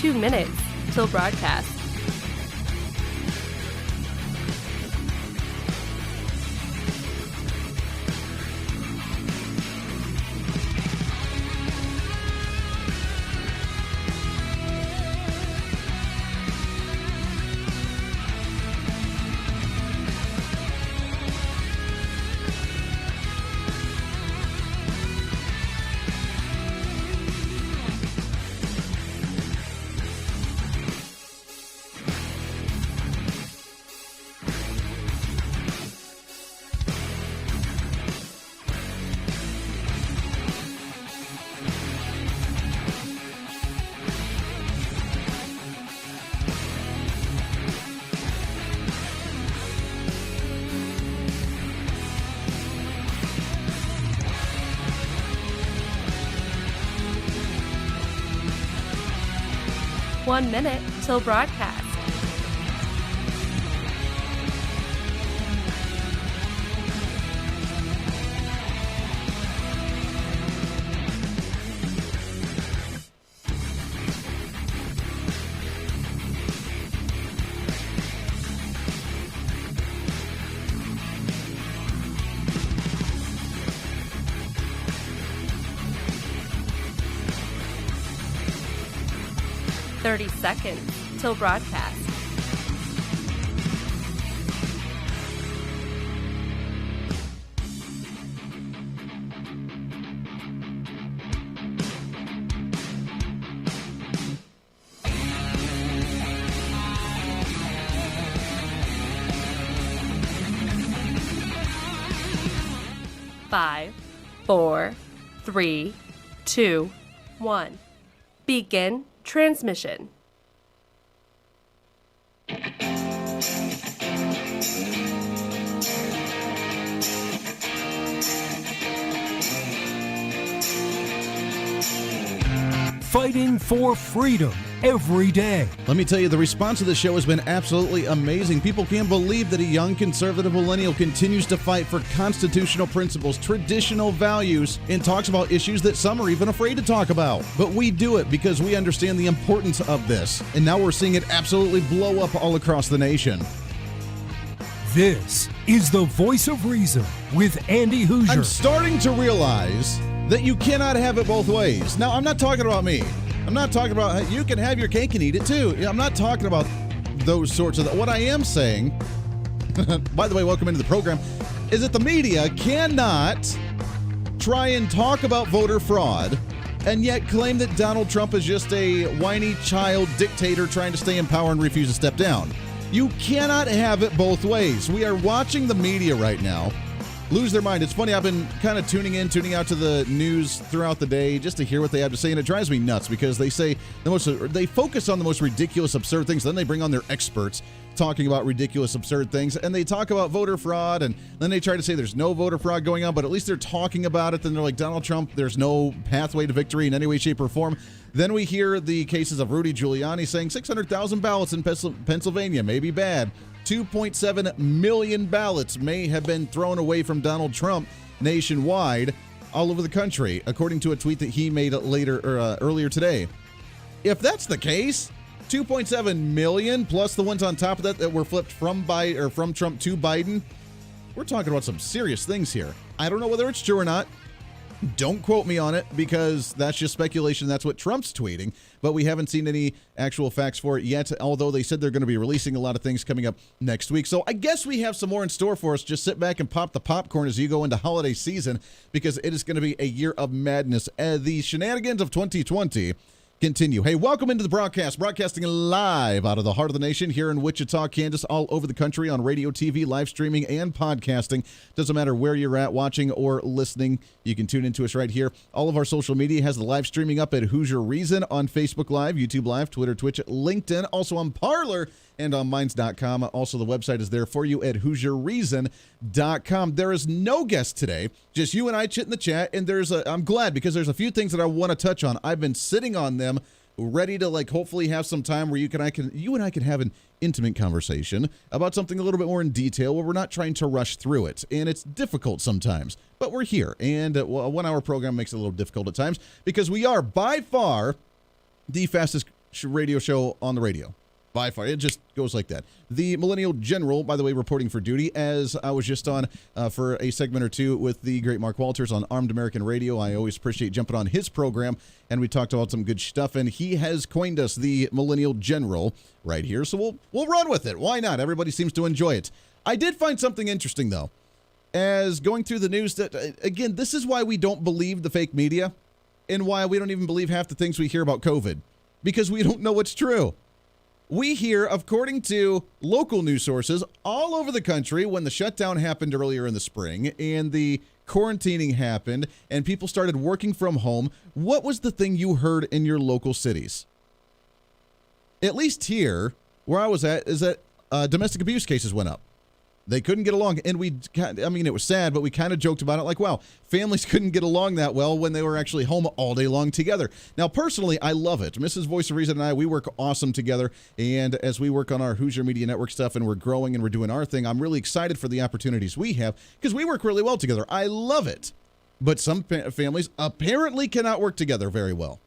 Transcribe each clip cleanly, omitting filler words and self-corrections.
2 minutes till broadcast. One minute till broadcast. Thirty seconds till broadcast. Five, 4, 3, 2, 1. Begin transmission. Fighting for freedom every day. Let me tell you, the response to the show has been absolutely amazing. People can't believe that a young conservative millennial continues to fight for constitutional principles, traditional values, and talks about issues that some are even afraid to talk about. But we do it because we understand the importance of this. And now we're seeing it absolutely blow up all across the nation. This is the Voice of Reason with Andy Hooser. I'm starting to realize that you cannot have it both ways. Now, I'm not talking about me. I'm not talking about you can have your cake and eat it too. I'm not talking about those sorts of. What I am saying, by the way, welcome into the program, is that the media cannot try and talk about voter fraud and yet claim that Donald Trump is just a whiny child dictator trying to stay in power and refuse to step down. You cannot have it both ways. We are watching the media right now lose their mind. It's funny, I've been kind of tuning out to the news throughout the day just to hear what they have to say, and it drives me nuts because they say they focus on the most ridiculous, absurd things, then they bring on their experts talking about ridiculous, absurd things, and they talk about voter fraud, and then they try to say there's no voter fraud going on, but at least they're talking about it. Then they're like, Donald Trump, there's no pathway to victory in any way, shape, or form. Then we hear the cases of Rudy Giuliani saying 600,000 ballots in Pennsylvania may be bad. 2.7 million ballots may have been thrown away from Donald Trump nationwide all over the country, according to a tweet that he made earlier today. If that's the case, 2.7 million plus the ones on top of that were flipped from Trump to Biden, we're talking about some serious things here. I don't know whether it's true or not. Don't quote me on it because that's just speculation. That's what Trump's tweeting, but we haven't seen any actual facts for it yet, although they said they're going to be releasing a lot of things coming up next week. So I guess we have some more in store for us. Just sit back and pop the popcorn as you go into holiday season because it is going to be a year of madness. The shenanigans of 2020 continue. Hey, welcome into the broadcast. Broadcasting live out of the heart of the nation here in Wichita, Kansas, all over the country on radio, TV, live streaming, and podcasting. Doesn't matter where you're at, watching or listening. You can tune into us right here. All of our social media has the live streaming up at Hooser Reason on Facebook Live, YouTube Live, Twitter, Twitch, LinkedIn, also on Parler and on Minds.com. Also, the website is there for you at HooserReason.com. There is no guest today, just you and I chit in the chat, and I'm glad because there's a few things that I want to touch on. I've been sitting on them, ready to hopefully have some time where you and I can have an intimate conversation about something a little bit more in detail where we're not trying to rush through it. And it's difficult sometimes, but we're here. And a 1 hour program makes it a little difficult at times because we are by far the fastest radio show on the radio. By far. It just goes like that. The Millennial General, by the way, reporting for duty, as I was just on for a segment or two with the great Mark Walters on Armed American Radio. I always appreciate jumping on his program, and we talked about some good stuff, and he has coined us the Millennial General right here, so we'll run with it. Why not? Everybody seems to enjoy it. I did find something interesting, though, as going through the news that, again, this is why we don't believe the fake media and why we don't even believe half the things we hear about COVID, because we don't know what's true. We hear, according to local news sources all over the country, when the shutdown happened earlier in the spring and the quarantining happened and people started working from home, what was the thing you heard in your local cities? At least here, where I was at, is that domestic abuse cases went up. They couldn't get along, and it was sad, but we kind of joked about it like, wow, families couldn't get along that well when they were actually home all day long together. Now, personally, I love it. Mrs. Voice of Reason and I, we work awesome together, and as we work on our Hooser Media Network stuff and we're growing and we're doing our thing, I'm really excited for the opportunities we have because we work really well together. I love it. But some families apparently cannot work together very well.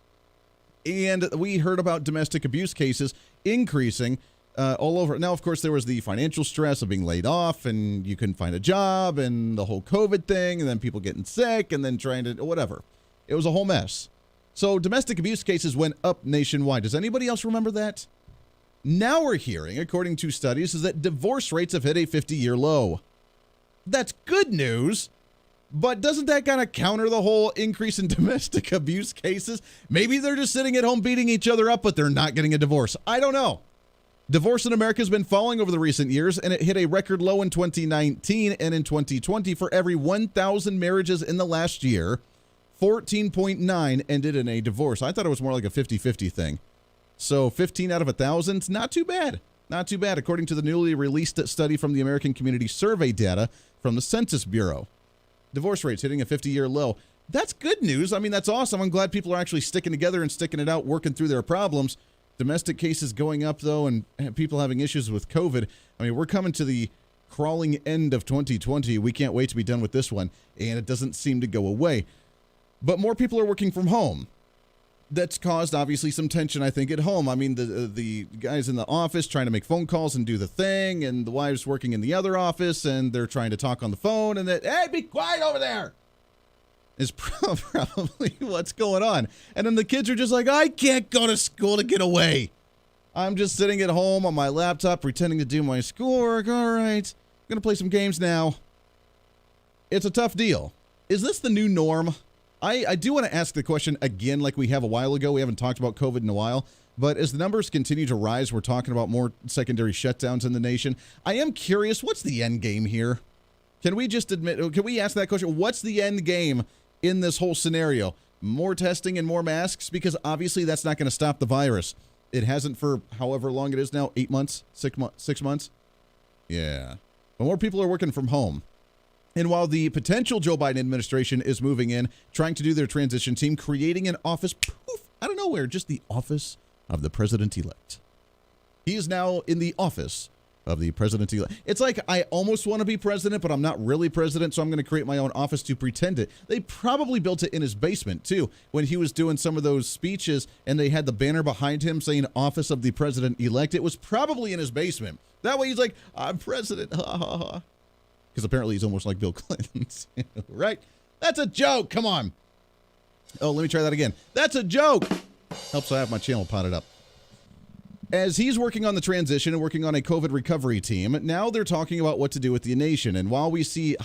And we heard about domestic abuse cases increasing all over. Now, of course, there was the financial stress of being laid off and you couldn't find a job and the whole COVID thing and then people getting sick and then trying to whatever. It was a whole mess. So domestic abuse cases went up nationwide. Does anybody else remember that? Now we're hearing, according to studies, is that divorce rates have hit a 50-year low. That's good news. But doesn't that kind of counter the whole increase in domestic abuse cases? Maybe they're just sitting at home beating each other up, but they're not getting a divorce. I don't know. Divorce in America has been falling over the recent years, and it hit a record low in 2019 and in 2020. For every 1,000 marriages in the last year, 14.9 ended in a divorce. I thought it was more like a 50-50 thing. So 15 out of 1,000, not too bad. Not too bad, according to the newly released study from the American Community Survey data from the Census Bureau. Divorce rates hitting a 50-year low. That's good news. I mean, that's awesome. I'm glad people are actually sticking together and sticking it out, working through their problems. Domestic cases going up, though, and people having issues with COVID. I mean, we're coming to the crawling end of 2020. We can't wait to be done with this one, and it doesn't seem to go away. But more people are working from home. That's caused, obviously, some tension, I think, at home. I mean, the guys in the office trying to make phone calls and do the thing, and the wives working in the other office, and they're trying to talk on the phone, and that, hey, be quiet over there, is probably what's going on. And then the kids are just like, I can't go to school to get away. I'm just sitting at home on my laptop pretending to do my schoolwork. All right, I'm going to play some games now. It's a tough deal. Is this the new norm? I do want to ask the question again like we have a while ago. We haven't talked about COVID in a while. But as the numbers continue to rise, we're talking about more secondary shutdowns in the nation. I am curious, what's the end game here? Can we ask that question? What's the end game in this whole scenario? More testing and more masks? Because obviously that's not going to stop the virus. It hasn't for however long it is now, 8 months, 6 months. Yeah. But more people are working from home. And while the potential Joe Biden administration is moving in, trying to do their transition team, creating an office, poof, out of nowhere, just the office of the president-elect. He is now in the office of the president-elect. It's like I almost want to be president, but I'm not really president, so I'm going to create my own office to pretend it. They probably built it in his basement, too, when he was doing some of those speeches, and they had the banner behind him saying office of the president-elect. It was probably in his basement. That way he's like, I'm president, ha, ha, ha. Because apparently he's almost like Bill Clinton, right? That's a joke. Come on. Oh, let me try that again. That's a joke. Helps I have my channel potted up. As he's working on the transition and working on a COVID recovery team, now they're talking about what to do with the nation. And while we see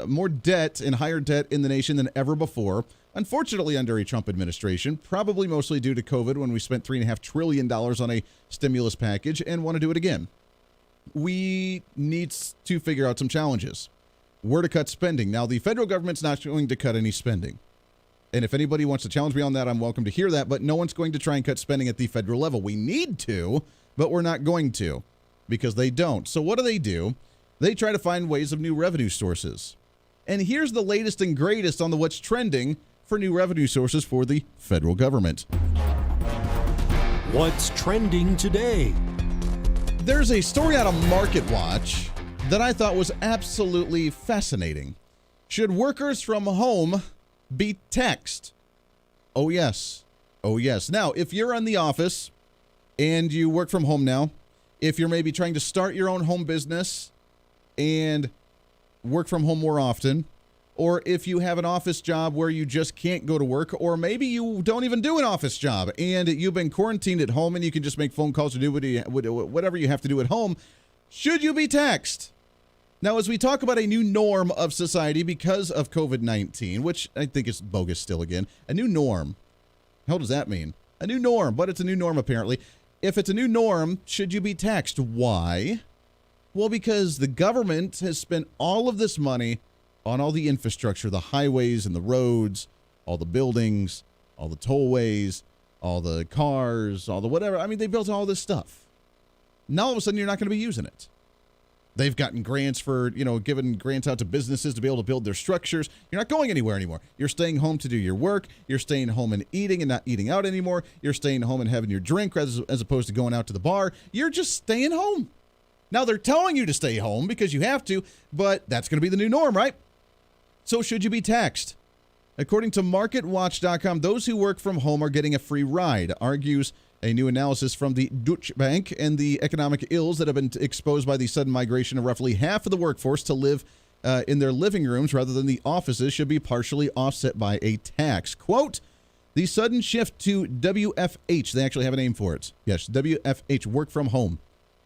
more debt and higher debt in the nation than ever before, unfortunately under a Trump administration, probably mostly due to COVID when we spent $3.5 trillion on a stimulus package and want to do it again. We need to figure out some challenges. Where to cut spending. Now, the federal government's not going to cut any spending. And if anybody wants to challenge me on that, I'm welcome to hear that. But no one's going to try and cut spending at the federal level. We need to, but we're not going to because they don't. So what do? They try to find ways of new revenue sources. And here's the latest and greatest on what's trending for new revenue sources for the federal government. What's trending today? There's a story out of MarketWatch that I thought was absolutely fascinating. Should workers from home be taxed? Oh, yes. Oh, yes. Now, if you're in the office and you work from home now, if you're maybe trying to start your own home business and work from home more often, or if you have an office job where you just can't go to work, or maybe you don't even do an office job and you've been quarantined at home and you can just make phone calls or do whatever you have to do at home, should you be taxed? Now, as we talk about a new norm of society because of COVID-19, which I think is bogus still again, a new norm. How does that mean? A new norm, but it's a new norm apparently. If it's a new norm, should you be taxed? Why? Well, because the government has spent all of this money on all the infrastructure, the highways and the roads, all the buildings, all the tollways, all the cars, all the whatever. I mean, they built all this stuff. Now all of a sudden you're not going to be using it. They've gotten grants for, giving grants out to businesses to be able to build their structures. You're not going anywhere anymore. You're staying home to do your work. You're staying home and eating and not eating out anymore. You're staying home and having your drink as opposed to going out to the bar. You're just staying home. Now they're telling you to stay home because you have to, but that's going to be the new norm, right? So should you be taxed? According to MarketWatch.com, those who work from home are getting a free ride, argues a new analysis from the Deutsche Bank, and the economic ills that have been exposed by the sudden migration of roughly half of the workforce to live in their living rooms rather than the offices should be partially offset by a tax. Quote, the sudden shift to WFH, they actually have a name for it. Yes, WFH, work from home,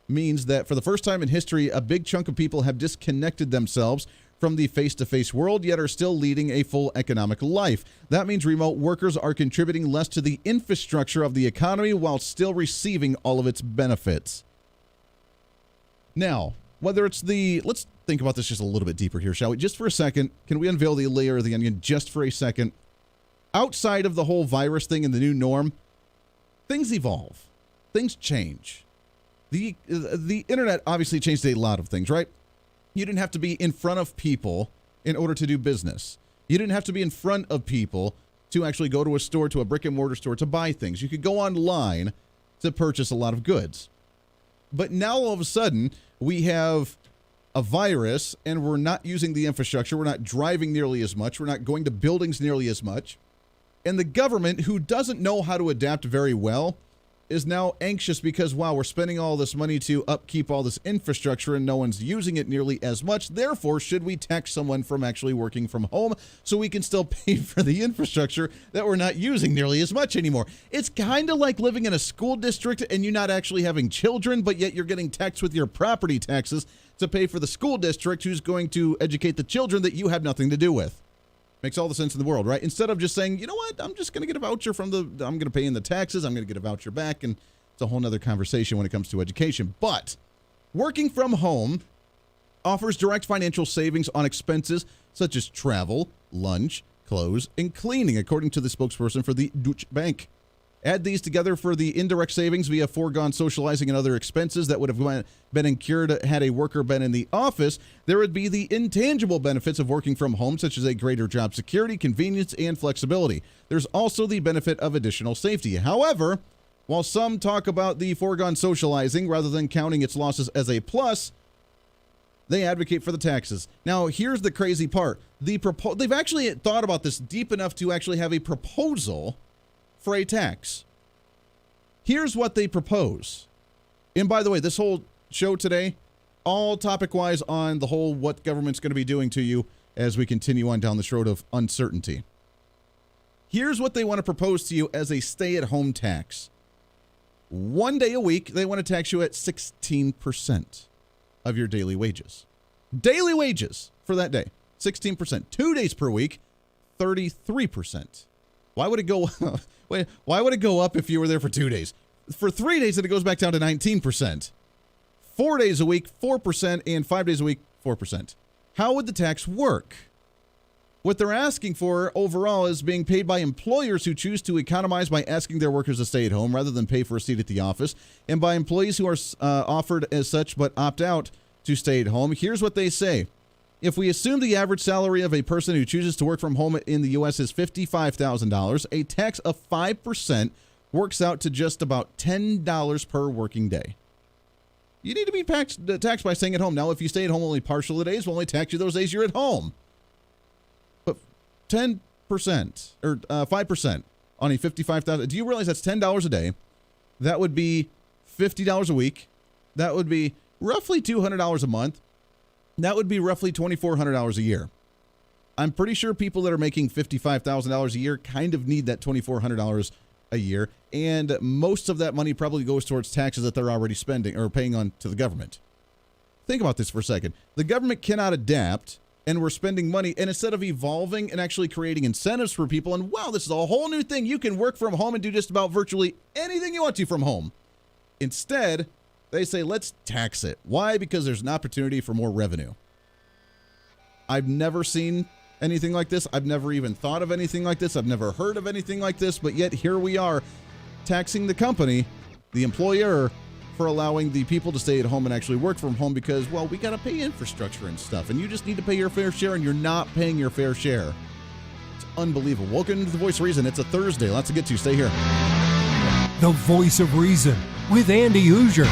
means that for the first time in history, a big chunk of people have disconnected themselves from the face-to-face world, yet are still leading a full economic life. That means remote workers are contributing less to the infrastructure of the economy while still receiving all of its benefits. Now, whether it's let's think about this just a little bit deeper here, shall we? Just for a second, can we unveil the layer of the onion just for a second? Outside of the whole virus thing and the new norm, things evolve. Things change. The internet obviously changed a lot of things, right? You didn't have to be in front of people in order to do business. You didn't have to be in front of people to actually go to a store, to a brick and mortar store to buy things. You could go online to purchase a lot of goods. But now all of a sudden we have a virus and we're not using the infrastructure. We're not driving nearly as much. We're not going to buildings nearly as much. And the government, who doesn't know how to adapt very well, is now anxious because, wow, we're spending all this money to upkeep all this infrastructure and no one's using it nearly as much. Therefore, should we tax someone from actually working from home so we can still pay for the infrastructure that we're not using nearly as much anymore? It's kind of like living in a school district and you not actually having children, but yet you're getting taxed with your property taxes to pay for the school district who's going to educate the children that you have nothing to do with. Makes all the sense in the world, right? Instead of just saying, you know what, I'm just going to get a voucher I'm going to pay in the taxes, I'm going to get a voucher back, and it's a whole nother conversation when it comes to education. But working from home offers direct financial savings on expenses such as travel, lunch, clothes, and cleaning, according to the spokesperson for the Deutsche Bank. Add these together for the indirect savings via foregone socializing and other expenses that would have been incurred had a worker been in the office. There would be the intangible benefits of working from home, such as a greater job security, convenience, and flexibility. There's also the benefit of additional safety. However, while some talk about the foregone socializing rather than counting its losses as a plus, they advocate for the taxes. Now, here's the crazy part. They've actually thought about this deep enough to actually have a proposal for a tax. Here's what they propose. And by the way, this whole show today, all topic-wise on the whole what government's going to be doing to you as we continue on down this road of uncertainty. Here's what they want to propose to you as a stay-at-home tax. 1 day a week, they want to tax you at 16% of your daily wages. Daily wages for that day, 16%. 2 days per week, 33%. Why would it go Why would it go up if you were there for 2 days? For 3 days, then it goes back down to 19%. 4 days a week, 4%, and 5 days a week, 4%. How would the tax work? What they're asking for overall is being paid by employers who choose to economize by asking their workers to stay at home rather than pay for a seat at the office, and by employees who are offered as such but opt out to stay at home. Here's what they say. If we assume the average salary of a person who chooses to work from home in the U.S. is $55,000, a tax of 5% works out to just about $10 per working day. You need to be taxed by staying at home. Now, if you stay at home only partial days, we'll only tax you those days you're at home. But 10% or 5% on a $55,000, do you realize that's $10 a day? That would be $50 a week. That would be roughly $200 a month. That would be roughly $2,400 a year. I'm pretty sure people that are making $55,000 a year kind of need that $2,400 a year, and most of that money probably goes towards taxes that they're already spending or paying on to the government. Think about this for a second. The government cannot adapt, and we're spending money, and instead of evolving and actually creating incentives for people, and wow, this is a whole new thing. You can work from home and do just about virtually anything you want to from home. Instead, they say, let's tax it. Why? Because there's an opportunity for more revenue. I've never seen anything like this. I've never even thought of anything like this. I've never heard of anything like this, but yet here we are taxing the company, the employer, for allowing the people to stay at home and actually work from home because, well, we got to pay infrastructure and stuff, and you just need to pay your fair share, and you're not paying your fair share. It's unbelievable. Welcome to The Voice of Reason. It's a Thursday. Lots to get to. Stay here. The Voice of Reason with Andy Hooser.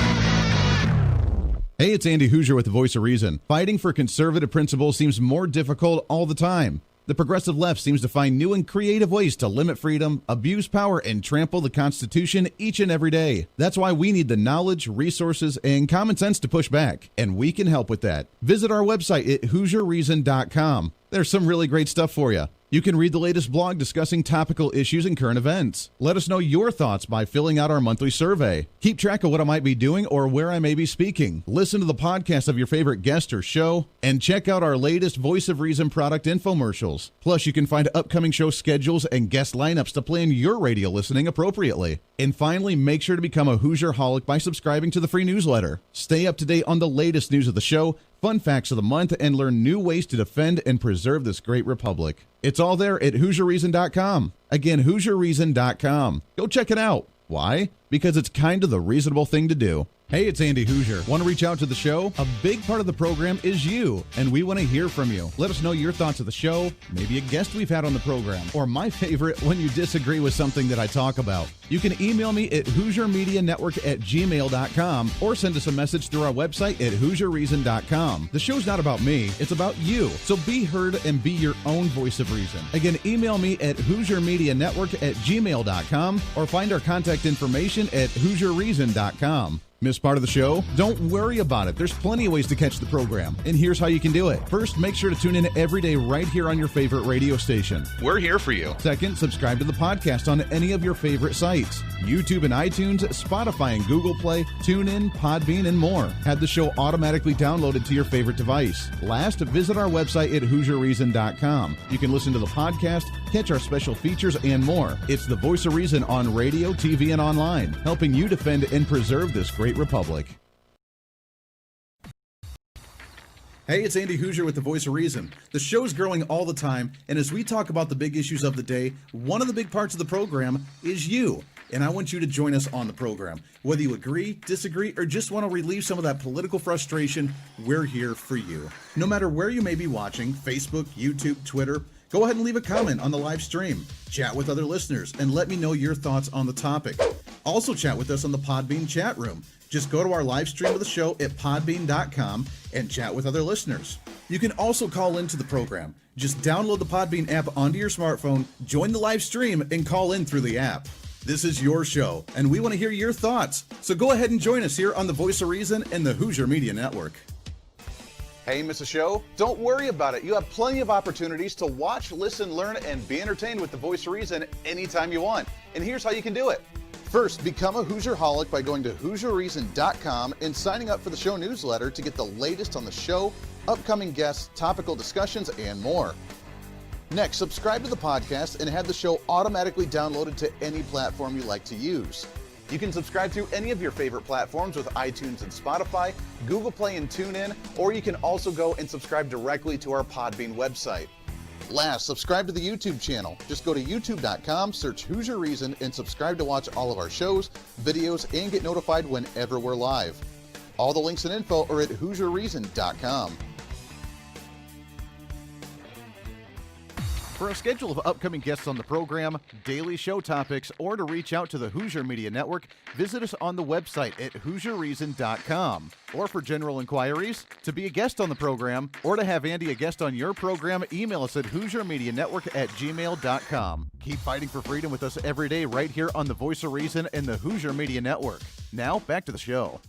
Hey, it's Andy Hooser with The Voice of Reason. Fighting for conservative principles seems more difficult all the time. The progressive left seems to find new and creative ways to limit freedom, abuse power, and trample the Constitution each and every day. That's why we need the knowledge, resources, and common sense to push back, and we can help with that. Visit our website at HooserReason.com. There's some really great stuff for you. You can read the latest blog discussing topical issues and current events. Let us know your thoughts by filling out our monthly survey. Keep track of what I might be doing or where I may be speaking. Listen to the podcast of your favorite guest or show, and check out our latest Voice of Reason product infomercials. Plus, you can find upcoming show schedules and guest lineups to plan your radio listening appropriately. And finally, make sure to become a Hoosier-holic by subscribing to the free newsletter. Stay up to date on the latest news of the show, fun facts of the month, and learn new ways to defend and preserve this great republic. It's all there at HooserReason.com. Again, HooserReason.com. Go check it out. Why? Because it's kind of the reasonable thing to do. Hey, it's Andy Hooser. Want to reach out to the show? A big part of the program is you, and we want to hear from you. Let us know your thoughts of the show, maybe a guest we've had on the program, or my favorite, when you disagree with something that I talk about. You can email me at HooserMediaNetwork@gmail.com or send us a message through our website at HooserReason.com. The show's not about me, it's about you. So be heard and be your own voice of reason. Again, email me at HooserMediaNetwork@gmail.com or find our contact information at HooserReason.com. Miss part of the show? Don't worry about it. There's plenty of ways to catch the program, and here's how you can do it. First, make sure to tune in every day right here on your favorite radio station. We're here for you. Second, subscribe to the podcast on any of your favorite sites. YouTube and iTunes, Spotify and Google Play, TuneIn, Podbean, and more. Have the show automatically downloaded to your favorite device. Last, visit our website at HooserReason.com. You can listen to the podcast, catch our special features, and more. It's the Voice of Reason on radio, TV, and online, helping you defend and preserve this great republic. Hey, it's Andy Hooser with The Voice of Reason. The show's growing all the time, and as we talk about the big issues of the day, one of the big parts of the program is you. And I want you to join us on the program. Whether you agree, disagree, or just want to relieve some of that political frustration, we're here for you. No matter where you may be watching, Facebook, YouTube, Twitter, go ahead and leave a comment on the live stream. Chat with other listeners and let me know your thoughts on the topic. Also chat with us on the Podbean chat room. Just go to our live stream of the show at podbean.com and chat with other listeners. You can also call into the program. Just download the Podbean app onto your smartphone, join the live stream, and call in through the app. This is your show, and we want to hear your thoughts. So go ahead and join us here on the Voice of Reason and the Hooser Media Network. Hey, miss a show? Don't worry about it. You have plenty of opportunities to watch, listen, learn, and be entertained with the Voice of Reason anytime you want. And here's how you can do it. First, become a Hoosier-holic by going to HooserReason.com and signing up for the show newsletter to get the latest on the show, upcoming guests, topical discussions, and more. Next, subscribe to the podcast and have the show automatically downloaded to any platform you like to use. You can subscribe through any of your favorite platforms with iTunes and Spotify, Google Play and TuneIn, or you can also go and subscribe directly to our Podbean website. Last, subscribe to the YouTube channel. Just go to youtube.com, search Hooser Reason, and subscribe to watch all of our shows, videos, and get notified whenever we're live. All the links and info are at HooserReason.com. For a schedule of upcoming guests on the program, daily show topics, or to reach out to the Hooser Media Network, visit us on the website at HooserReason.com. Or for general inquiries, to be a guest on the program, or to have Andy a guest on your program, email us at HooserMediaNetwork@gmail.com. Keep fighting for freedom with us every day right here on the Voice of Reason and the Hooser Media Network. Now, back to the show.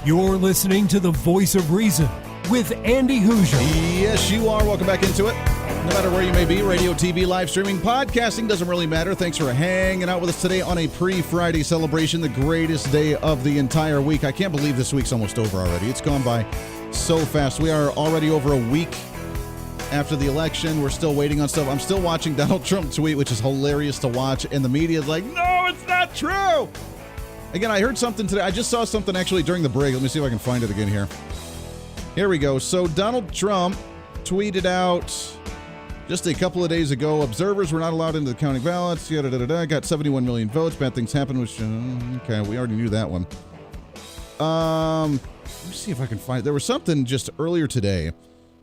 You're listening to the Voice of Reason with Andy Hooser. Yes, you are. Welcome back into it. No matter where you may be, radio, TV, live streaming, podcasting, doesn't really matter. Thanks for hanging out with us today on a pre-Friday celebration, the greatest day of the entire week. I can't believe this week's almost over already. It's gone by so fast. We are already over a week after the election. We're still waiting on stuff. I'm still watching Donald Trump tweet, which is hilarious to watch, and the media is like, no, it's not true. Again, I heard something today. I just saw something actually during the break. Let me see if I can find it again here. Here we go. So Donald Trump tweeted out just a couple of days ago, observers were not allowed into the counting ballots. Got 71 million votes. Bad things happened. Which, okay, we already knew that one. Let me see if I can find it. There was something just earlier today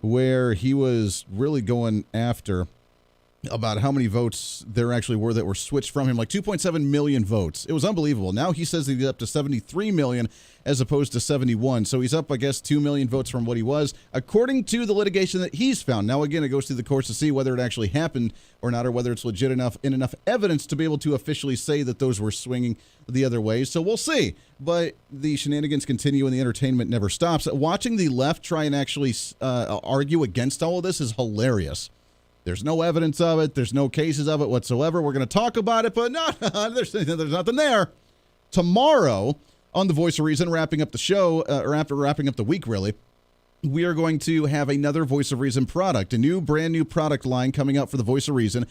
where he was really going after about how many votes there actually were that were switched from him, like 2.7 million votes. It was unbelievable. Now he says he's up to 73 million as opposed to 71. So he's up, I guess, 2 million votes from what he was, according to the litigation that he's found. Now, again, it goes through the courts to see whether it actually happened or not, or whether it's legit enough evidence to be able to officially say that those were swinging the other way. So we'll see. But the shenanigans continue and the entertainment never stops. Watching the left try and actually argue against all of this is hilarious. There's no evidence of it. There's no cases of it whatsoever. We're going to talk about it, but no, there's nothing there. Tomorrow, on The Voice of Reason, wrapping up the show, or after wrapping up the week, really, we are going to have another Voice of Reason product, a brand new product line coming out for The Voice of Reason.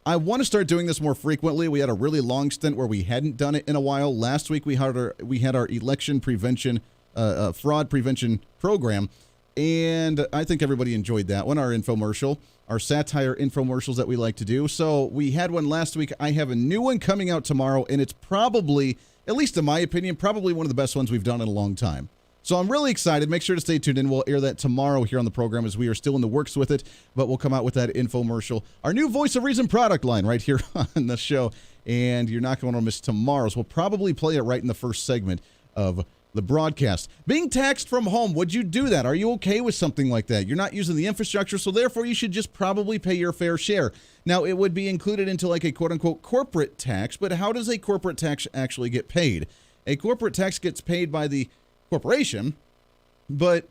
I want to start doing this more frequently. We had a really long stint where we hadn't done it in a while. Last week, we had our election prevention, fraud prevention program, and I think everybody enjoyed that one, our infomercial. Our satire infomercials that we like to do. So we had one last week. I have a new one coming out tomorrow, and it's probably, at least in my opinion, probably one of the best ones we've done in a long time. So I'm really excited. Make sure to stay tuned in. We'll air that tomorrow here on the program as we are still in the works with it, but we'll come out with that infomercial. Our new Voice of Reason product line right here on the show, and you're not going to miss tomorrow's. We'll probably play it right in the first segment of the broadcast. Being taxed from home, would you do that? Are you okay with something like that? You're not using the infrastructure, so therefore you should just probably pay your fair share. Now, it would be included into like a quote-unquote corporate tax, but how does a corporate tax actually get paid? A corporate tax gets paid by the corporation, but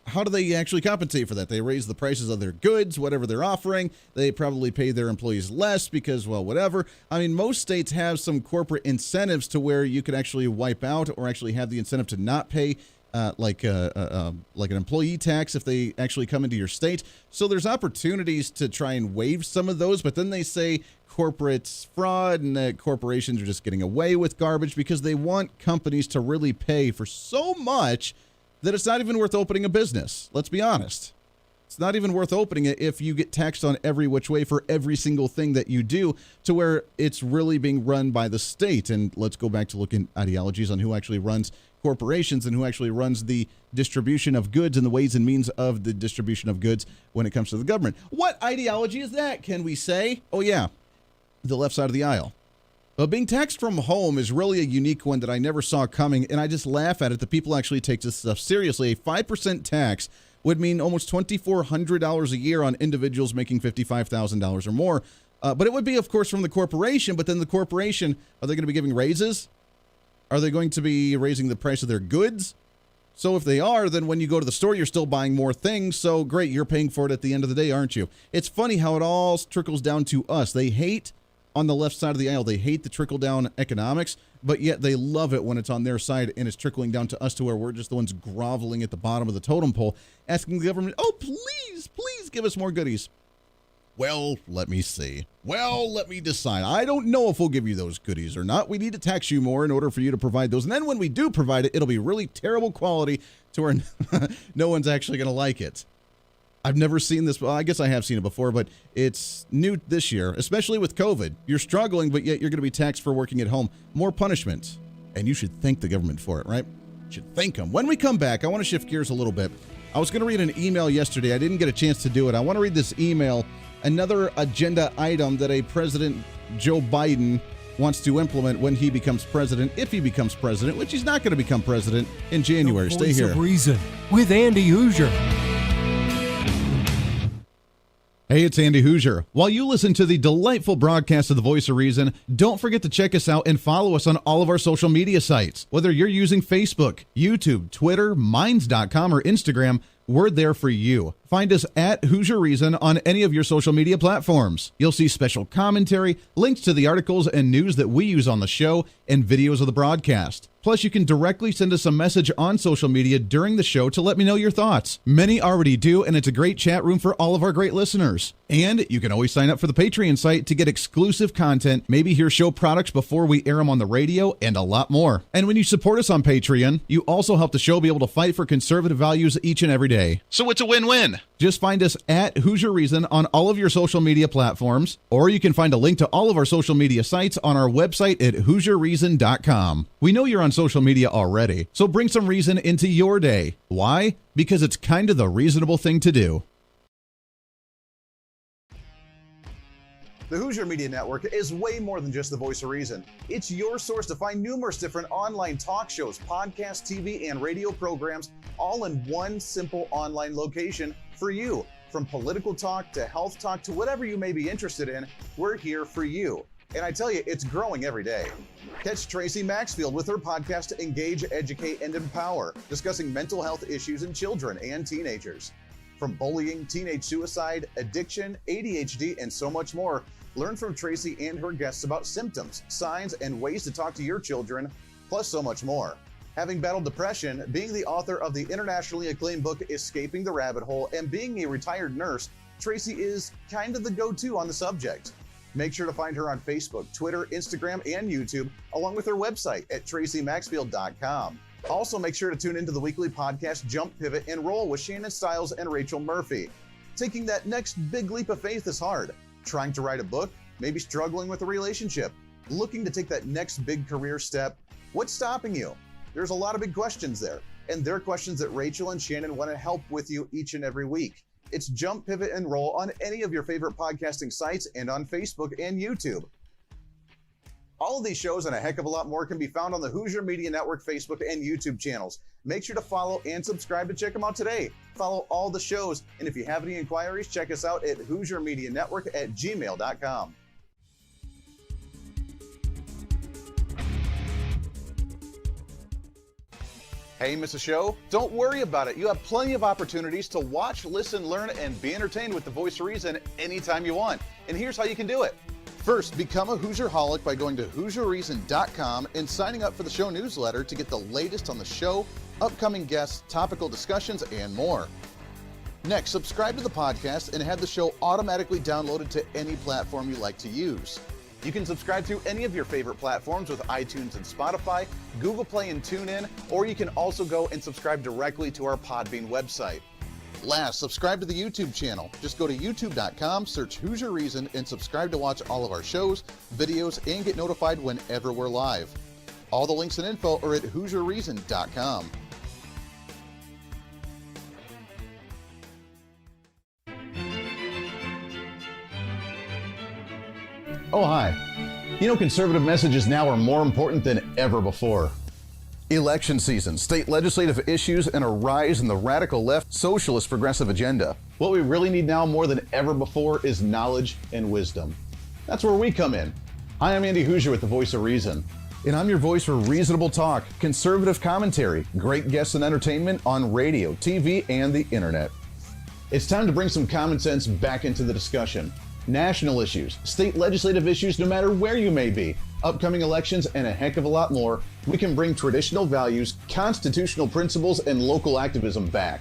how do they actually compensate for that? They raise the prices of their goods, whatever they're offering. They probably pay their employees less because, well, whatever. I mean, most states have some corporate incentives to where you could actually wipe out or actually have the incentive to not pay like an employee tax if they actually come into your state. So there's opportunities to try and waive some of those, but then they say corporate fraud and that corporations are just getting away with garbage because they want companies to really pay for so much that it's not even worth opening a business. Let's be honest. It's not even worth opening it if you get taxed on every which way for every single thing that you do, to where it's really being run by the state. And let's go back to looking at ideologies on who actually runs corporations and who actually runs the distribution of goods and the ways and means of the distribution of goods when it comes to the government. What ideology is that, can we say? Oh, yeah, the left side of the aisle. But being taxed from home is really a unique one that I never saw coming, and I just laugh at it that people actually take this stuff seriously. A 5% tax would mean almost $2,400 a year on individuals making $55,000 or more. But it would be, of course, from the corporation, but then the corporation, are they going to be giving raises? Are they going to be raising the price of their goods? So if they are, then when you go to the store, you're still buying more things. So great, you're paying for it at the end of the day, aren't you? It's funny how it all trickles down to us. They hate, on the left side of the aisle, they hate the trickle-down economics, but yet they love it when it's on their side and it's trickling down to us to where we're just the ones groveling at the bottom of the totem pole, asking the government, oh, please, please give us more goodies. Well, let me see. Well, let me decide. I don't know if we'll give you those goodies or not. We need to tax you more in order for you to provide those. And then when we do provide it, it'll be really terrible quality to where no one's actually going to like it. I've never seen this. Well, I guess I have seen it before, but it's new this year, especially with COVID. You're struggling, but yet you're going to be taxed for working at home. More punishment. And you should thank the government for it, right? You should thank them. When we come back, I want to shift gears a little bit. I was going to read an email yesterday. I didn't get a chance to do it. I want to read this email. Another agenda item that a President Joe Biden wants to implement when he becomes president, if he becomes president, which he's not going to become president in January. Stay here. Voice of Reason with Andy Hooser. Hey, it's Andy Hooser. While you listen to the delightful broadcast of the Voice of Reason, don't forget to check us out and follow us on all of our social media sites. Whether you're using Facebook, YouTube, Twitter, Minds.com, or Instagram, we're there for you. Find us at Hooser Reason on any of your social media platforms. You'll see special commentary, links to the articles and news that we use on the show, and videos of the broadcast. Plus, you can directly send us a message on social media during the show to let me know your thoughts. Many already do, and it's a great chat room for all of our great listeners. And you can always sign up for the Patreon site to get exclusive content, maybe hear show products before we air them on the radio, and a lot more. And when you support us on Patreon, you also help the show be able to fight for conservative values each and every day. So it's a win-win. Just find us at Hooser Reason on all of your social media platforms, or you can find a link to all of our social media sites on our website at HooserReason.com. We know you're on social media already, so bring some reason into your day. Why? Because it's kind of the reasonable thing to do. The Hooser Media Network is way more than just the voice of reason. It's your source to find numerous different online talk shows, podcasts, TV, and radio programs, all in one simple online location for you. From political talk to health talk to whatever you may be interested in, we're here for you. And I tell you, it's growing every day. Catch Tracy Maxfield with her podcast, Engage, Educate, and Empower, discussing mental health issues in children and teenagers. From bullying, teenage suicide, addiction, ADHD, and so much more, learn from Tracy and her guests about symptoms, signs, and ways to talk to your children, plus so much more. Having battled depression, being the author of the internationally acclaimed book, Escaping the Rabbit Hole, and being a retired nurse, Tracy is kind of the go-to on the subject. Make sure to find her on Facebook, Twitter, Instagram, and YouTube, along with her website at tracymaxfield.com. Also, make sure to tune into the weekly podcast Jump, Pivot, and Roll with Shannon Stiles and Rachel Murphy. Taking that next big leap of faith is hard. Trying to write a book, maybe struggling with a relationship, looking to take that next big career step. What's stopping you? There's a lot of big questions there, and they're questions that Rachel and Shannon want to help with you each and every week. It's Jump, Pivot, and Roll on any of your favorite podcasting sites and on Facebook and YouTube. All of these shows and a heck of a lot more can be found on the Hooser Media Network Facebook and YouTube channels. Make sure to follow and subscribe to check them out today. Follow all the shows, and if you have any inquiries, check us out at HooserMediaNetwork@gmail.com. Hey, miss a show? Don't worry about it. You have plenty of opportunities to watch, listen, learn, and be entertained with the Voice of Reason anytime you want. And here's how you can do it. First, become a Hooserholic by going to HooserReason.com and signing up for the show newsletter to get the latest on the show, upcoming guests, topical discussions, and more. Next, subscribe to the podcast and have the show automatically downloaded to any platform you like to use. You can subscribe through any of your favorite platforms with iTunes and Spotify, Google Play and TuneIn, or you can also go and subscribe directly to our Podbean website. Last, subscribe to the YouTube channel. Just go to youtube.com, search Hooser Reason, and subscribe to watch all of our shows, videos, and get notified whenever we're live. All the links and info are at HooserReason.com. Oh, hi. You know, conservative messages now are more important than ever before. Election season, state legislative issues, and a rise in the radical left socialist progressive agenda. What we really need now more than ever before is knowledge and wisdom. That's where we come in. Hi, I'm Andy Hooser with the Voice of Reason, and I'm your voice for reasonable talk, conservative commentary, great guests and entertainment on radio, TV, and the internet. It's time to bring some common sense back into the discussion. National issues, state legislative issues, no matter where you may be, upcoming elections, and a heck of a lot more, we can bring traditional values, constitutional principles, and local activism back.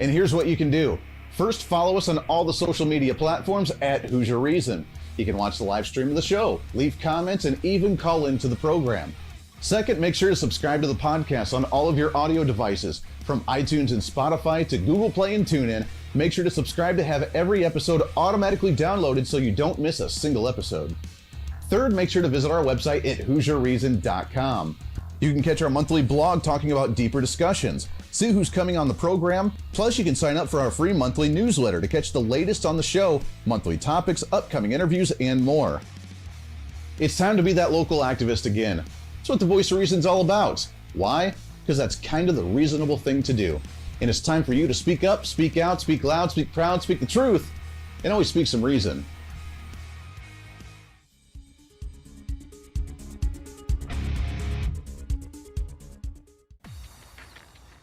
And here's what you can do. First, follow us on all the social media platforms at Hooser Reason. You can watch the live stream of the show, leave comments, and even call into the program. Second, make sure to subscribe to the podcast on all of your audio devices, from iTunes and Spotify to Google Play and TuneIn, Make sure to subscribe to have every episode automatically downloaded so you don't miss a single episode. Third, make sure to visit our website at HooserReason.com. You can catch our monthly blog talking about deeper discussions, see who's coming on the program, plus you can sign up for our free monthly newsletter to catch the latest on the show, monthly topics, upcoming interviews, and more. It's time to be that local activist again. That's what the Voice of Reason's all about. Why? Because that's kind of the reasonable thing to do. And it's time for you to speak up, speak out, speak loud, speak proud, speak the truth, and always speak some reason.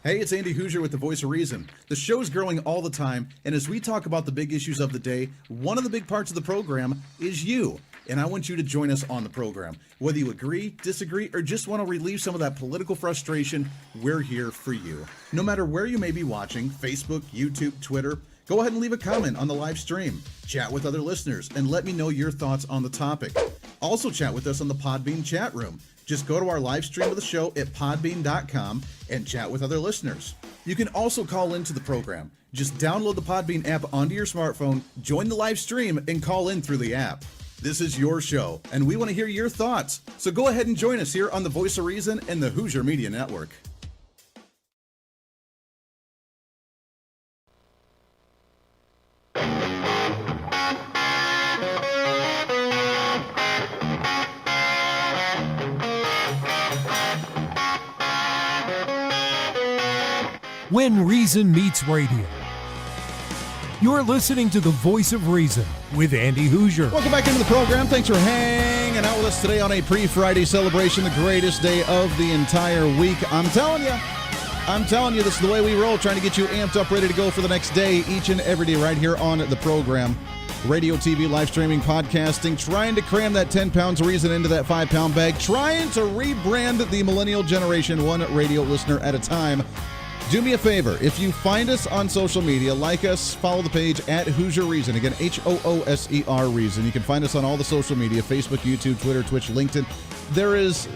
Hey, it's Andy Hooser with the Voice of Reason. The show's growing all the time, and as we talk about the big issues of the day, one of the big parts of the program is you. And I want you to join us on the program. Whether you agree, disagree, or just want to relieve some of that political frustration, we're here for you. No matter where you may be watching, Facebook, YouTube, Twitter, go ahead and leave a comment on the live stream. Chat with other listeners and let me know your thoughts on the topic. Also chat with us on the Podbean chat room. Just go to our live stream of the show at podbean.com and chat with other listeners. You can also call into the program. Just download the Podbean app onto your smartphone, join the live stream, and call in through the app. This is your show, and we want to hear your thoughts. So go ahead and join us here on the Voice of Reason and the Hooser Media Network. When Reason Meets Radio. You're listening to the Voice of Reason with Andy Hooser. Welcome back into the program. Thanks for hanging out with us today on a pre-Friday celebration, the greatest day of the entire week. I'm telling you, this is the way we roll, trying to get you amped up, ready to go for the next day, each and every day right here on the program. Radio, TV, live streaming, podcasting, trying to cram that 10 pounds of reason into that 5-pound bag, trying to rebrand the millennial generation one radio listener at a time. Do me a favor, if you find us on social media, like us, follow the page at Hooser Reason. Again, Hooser Reason. You can find us on all the social media, Facebook, YouTube, Twitter, Twitch, LinkedIn. There is,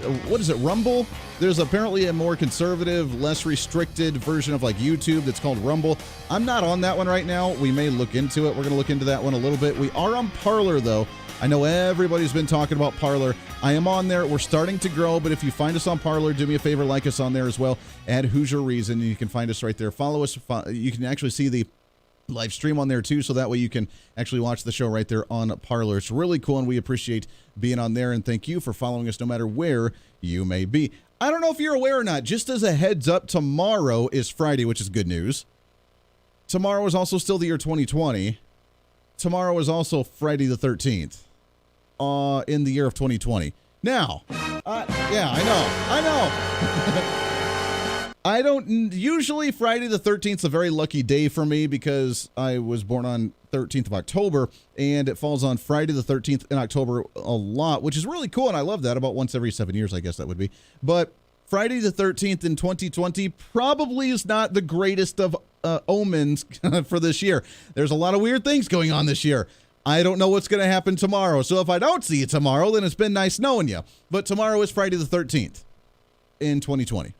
Rumble? There's apparently a more conservative, less restricted version of like YouTube that's called Rumble. I'm not on that one right now. We may look into it. We're going to look into that one a little bit. We are on Parler, though. I know everybody's been talking about Parler. I am on there. We're starting to grow, but if you find us on Parler, do me a favor, like us on there as well. Add Hooser Reason, and you can find us right there. Follow us. You can actually see the live stream on there too, so that way you can actually watch the show right there on Parler. It's really cool, and we appreciate being on there, and thank you for following us no matter where you may be. I don't know if you're aware or not, just as a heads up, tomorrow is Friday, which is good news. Tomorrow is also still the year 2020. Tomorrow is also Friday the 13th. In the year of 2020. Now, yeah, I know. I don't usually Friday the 13th is a very lucky day for me because I was born on 13th of October and it falls on Friday the 13th in October a lot, which is really cool. And I love that about once every 7 years, I guess that would be. But Friday the 13th in 2020 probably is not the greatest of omens for this year. There's a lot of weird things going on this year. I don't know what's going to happen tomorrow. So if I don't see you tomorrow, then it's been nice knowing you. But tomorrow is Friday the 13th in 2020.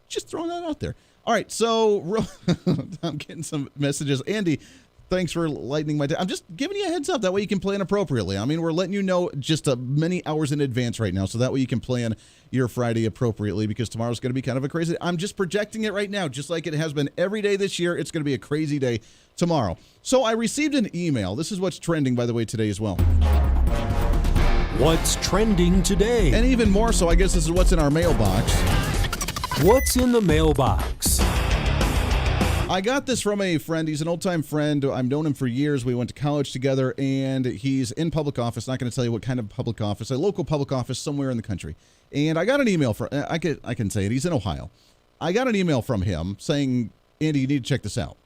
Just throwing that out there. All right, so I'm getting some messages. Andy, thanks for lightening my day. I'm just giving you a heads up. That way you can plan appropriately. I mean, we're letting you know just many hours in advance right now. So that way you can plan your Friday appropriately because tomorrow's going to be kind of a crazy day. I'm just projecting it right now, just like it has been every day this year. It's going to be a crazy day tomorrow. So I received an email. This is what's trending, by the way, today as well. What's trending today? And even more so, I guess this is what's in our mailbox. What's in the mailbox? I got this from a friend. He's an old-time friend. I've known him for years. We went to college together, and he's in public office. Not going to tell you what kind of public office, a local public office somewhere in the country. And I got an email from, I can say it, he's in Ohio. I got an email from him saying, Andy, you need to check this out.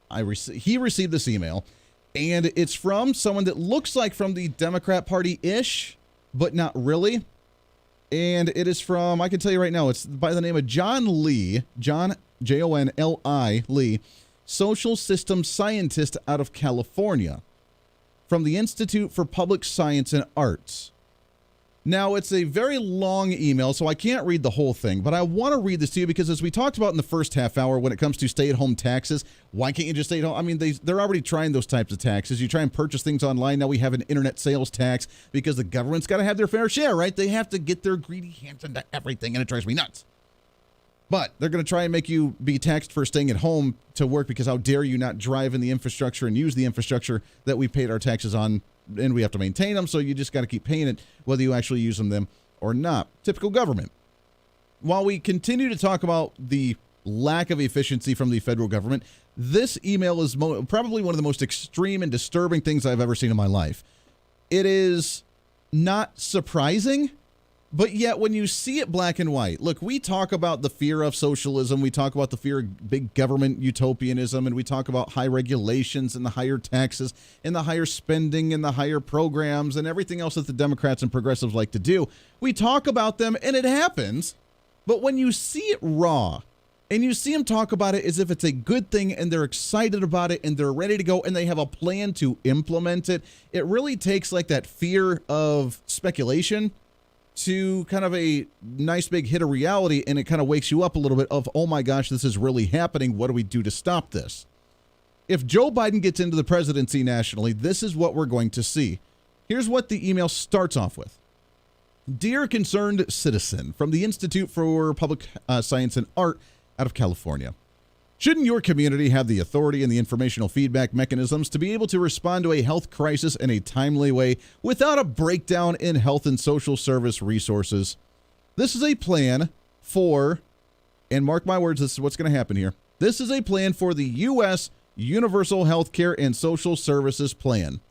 He received this email, and it's from someone that looks like from the Democrat Party-ish, but not really. And it is from, I can tell you right now, it's by the name of John Lee, John, Jonli Lee, social systems scientist out of California, from the Institute for Public Science and Arts. Now, it's a very long email, so I can't read the whole thing, but I want to read this to you because as we talked about in the first half hour, when it comes to stay-at-home taxes, why can't you just stay at home? I mean, they're already trying those types of taxes. You try and purchase things online. Now we have an internet sales tax because the government's got to have their fair share, right? They have to get their greedy hands into everything, and it drives me nuts. But they're going to try and make you be taxed for staying at home to work because how dare you not drive in the infrastructure and use the infrastructure that we paid our taxes on, and we have to maintain them, so you just got to keep paying it whether you actually use them or not. Typical government. While we continue to talk about the lack of efficiency from the federal government, this email is probably one of the most extreme and disturbing things I've ever seen in my life. It is not surprising, but yet when you see it black and white, look, we talk about the fear of socialism, we talk about the fear of big government utopianism, and we talk about high regulations and the higher taxes and the higher spending and the higher programs and everything else that the Democrats and progressives like to do. We talk about them and it happens, but when you see it raw and you see them talk about it as if it's a good thing and they're excited about it and they're ready to go and they have a plan to implement it, it really takes like that fear of speculation to kind of a nice big hit of reality, and it kind of wakes you up a little bit of, oh my gosh, this is really happening. What do we do to stop this? If Joe Biden gets into the presidency nationally, this is what we're going to see. Here's what the email starts off with. Dear concerned citizen from the Institute for Public Science and Art out of California. Shouldn't your community have the authority and the informational feedback mechanisms to be able to respond to a health crisis in a timely way without a breakdown in health and social service resources? This is a plan for, and mark my words, this is what's going to happen here. This is a plan for the U.S. Universal Healthcare and Social Services Plan,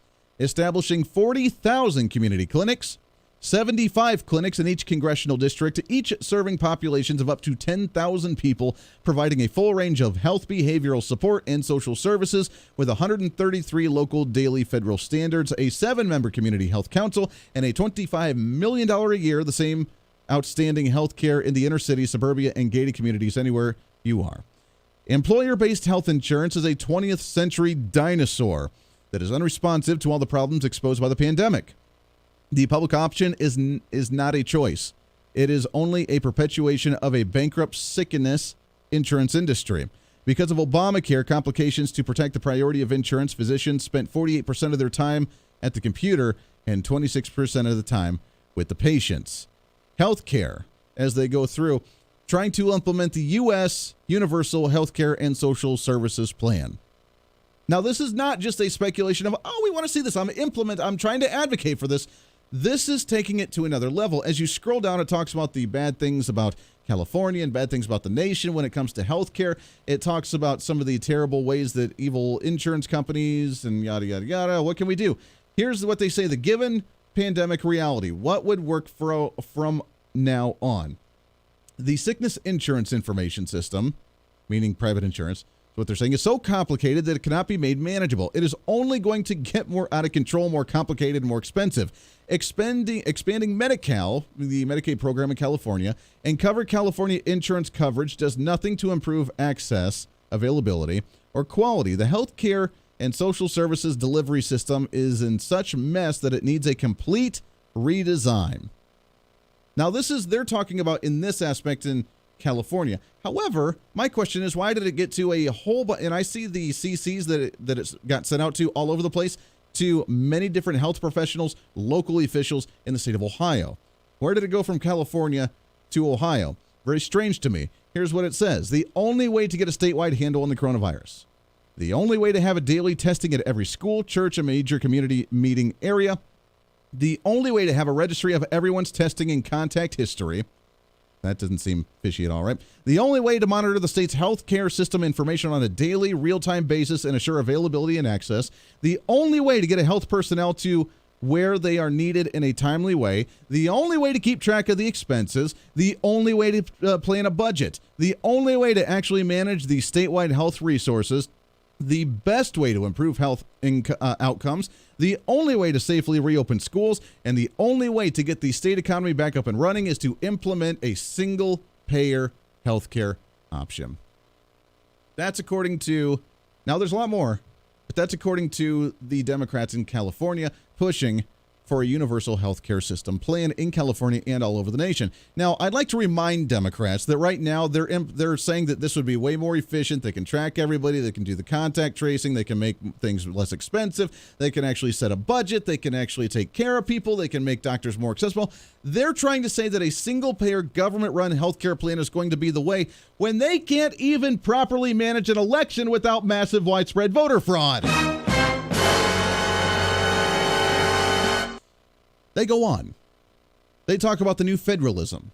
establishing 40,000 community clinics, 75 clinics in each congressional district, each serving populations of up to 10,000 people, providing a full range of health, behavioral support, and social services with 133 local daily federal standards, a 7-member community health council, and a $25 million a year, the same outstanding health care in the inner city, suburbia, and gated communities anywhere you are. Employer-based health insurance is a 20th century dinosaur that is unresponsive to all the problems exposed by the pandemic. The public option is not a choice. It is only a perpetuation of a bankrupt sickness insurance industry. Because of Obamacare complications to protect the priority of insurance, physicians spent 48% of their time at the computer and 26% of the time with the patients. Healthcare, as they go through, trying to implement the U.S. Universal Healthcare and Social Services Plan. Now, this is not just a speculation of, oh, we want to see this. I'm trying to advocate for this. This is taking it to another level. As you scroll down, it talks about the bad things about California and bad things about the nation when it comes to healthcare. It talks about some of the terrible ways that evil insurance companies and yada, yada, yada. What can we do? Here's what they say. The given pandemic reality. What would work from now on? The sickness insurance information system, meaning private insurance, what they're saying is so complicated that it cannot be made manageable. It is only going to get more out of control, more complicated, and more expensive. Expanding Medi-Cal, the Medicaid program in California, and cover California insurance coverage does nothing to improve access, availability, or quality. The healthcare and social services delivery system is in such mess that it needs a complete redesign. Now, they're talking about in this aspect in California. However, my question is, why did it get to a whole bunch? And I see the CCs that it got sent out to all over the place to many different health professionals, local officials in the state of Ohio. Where did it go from California to Ohio? Very strange to me. Here's what it says. The only way to get a statewide handle on the coronavirus. The only way to have a daily testing at every school, church, and major community meeting area. The only way to have a registry of everyone's testing and contact history. That doesn't seem fishy at all, right? The only way to monitor the state's healthcare system information on a daily, real-time basis and assure availability and access. The only way to get a health personnel to where they are needed in a timely way. The only way to keep track of the expenses. The only way to plan a budget. The only way to actually manage the statewide health resources. The best way to improve health outcomes, the only way to safely reopen schools, and the only way to get the state economy back up and running is to implement a single-payer healthcare option. That's according to, now there's a lot more, but that's according to the Democrats in California pushing for a universal health care system plan in California and all over the nation. Now, I'd like to remind Democrats that right now they're saying that this would be way more efficient. They can track everybody. They can do the contact tracing. They can make things less expensive. They can actually set a budget. They can actually take care of people. They can make doctors more accessible. They're trying to say that a single-payer, government-run health care plan is going to be the way when they can't even properly manage an election without massive widespread voter fraud. They go on. They talk about the new federalism.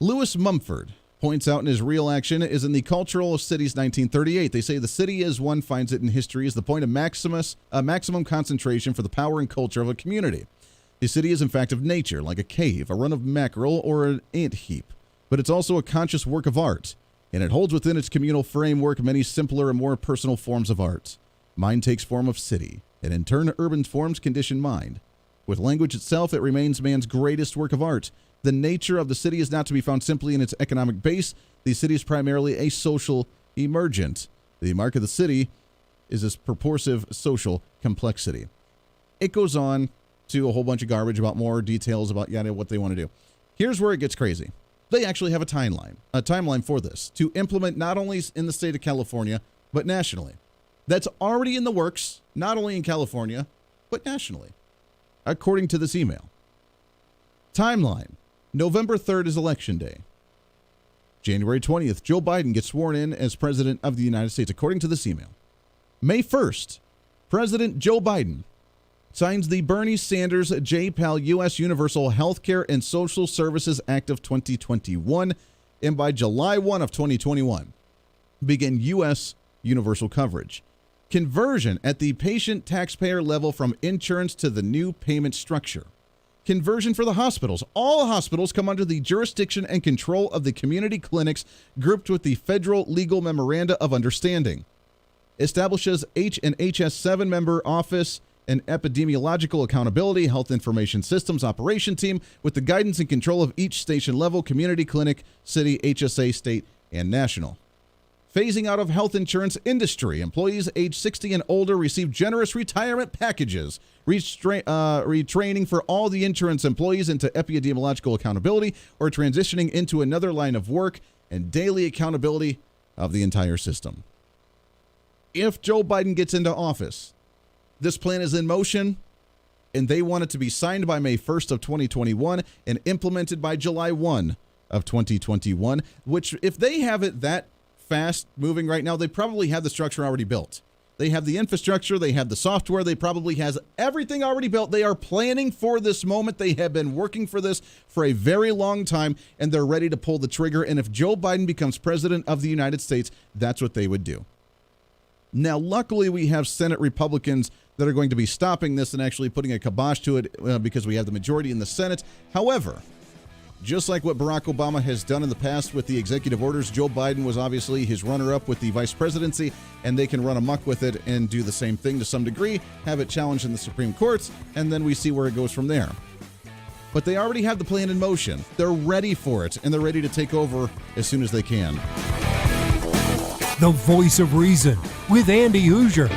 Lewis Mumford points out in his Real Action is in the Cultural Cities 1938. They say the city as one finds it in history is the point of maximum concentration for the power and culture of a community. The city is in fact of nature, like a cave, a run of mackerel, or an ant heap. But it's also a conscious work of art, and it holds within its communal framework many simpler and more personal forms of art. Mind takes form of city, and in turn urban forms condition mind. With language itself, it remains man's greatest work of art. The nature of the city is not to be found simply in its economic base. The city is primarily a social emergent. The mark of the city is its purposive social complexity. It goes on to a whole bunch of garbage about more details about what they want to do. Here's where it gets crazy. They actually have a timeline for this to implement not only in the state of California, but nationally. That's already in the works, not only in California, but nationally. According to this email. Timeline. November 3rd is Election Day. January 20th, Joe Biden gets sworn in as President of the United States, according to this email. May 1st, President Joe Biden signs the Bernie Sanders J-PAL U.S. Universal Healthcare and Social Services Act of 2021, and by July 1 of 2021, begin U.S. universal coverage. Conversion at the patient taxpayer level from insurance to the new payment structure. Conversion for the hospitals. All hospitals come under the jurisdiction and control of the community clinics grouped with the Federal Legal Memoranda of Understanding. Establishes H&HS 7-member office and epidemiological accountability health information systems operation team with the guidance and control of each station level, community clinic, city, HSA, state, and national. Phasing out of health insurance industry. Employees age 60 and older receive generous retirement packages. Retraining for all the insurance employees into epidemiological accountability or transitioning into another line of work and daily accountability of the entire system. If Joe Biden gets into office, this plan is in motion, and they want it to be signed by May 1st of 2021 and implemented by July 1 of 2021, which if they have it that fast moving right now, they probably have the structure already built. They have the infrastructure, they have the software, they probably has everything already built. They are planning for this moment. They have been working for this for a very long time, and they're ready to pull the trigger. And if Joe Biden becomes president of the United States, that's what they would do. Now, luckily, we have Senate Republicans that are going to be stopping this and actually putting a kibosh to it because we have the majority in the Senate. However, just like what Barack Obama has done in the past with the executive orders, Joe Biden was obviously his runner-up with the vice presidency, and they can run amok with it and do the same thing to some degree, have it challenged in the Supreme Courts, and then we see where it goes from there. But they already have the plan in motion. They're ready for it, and they're ready to take over as soon as they can. The Voice of Reason with Andy Hooser.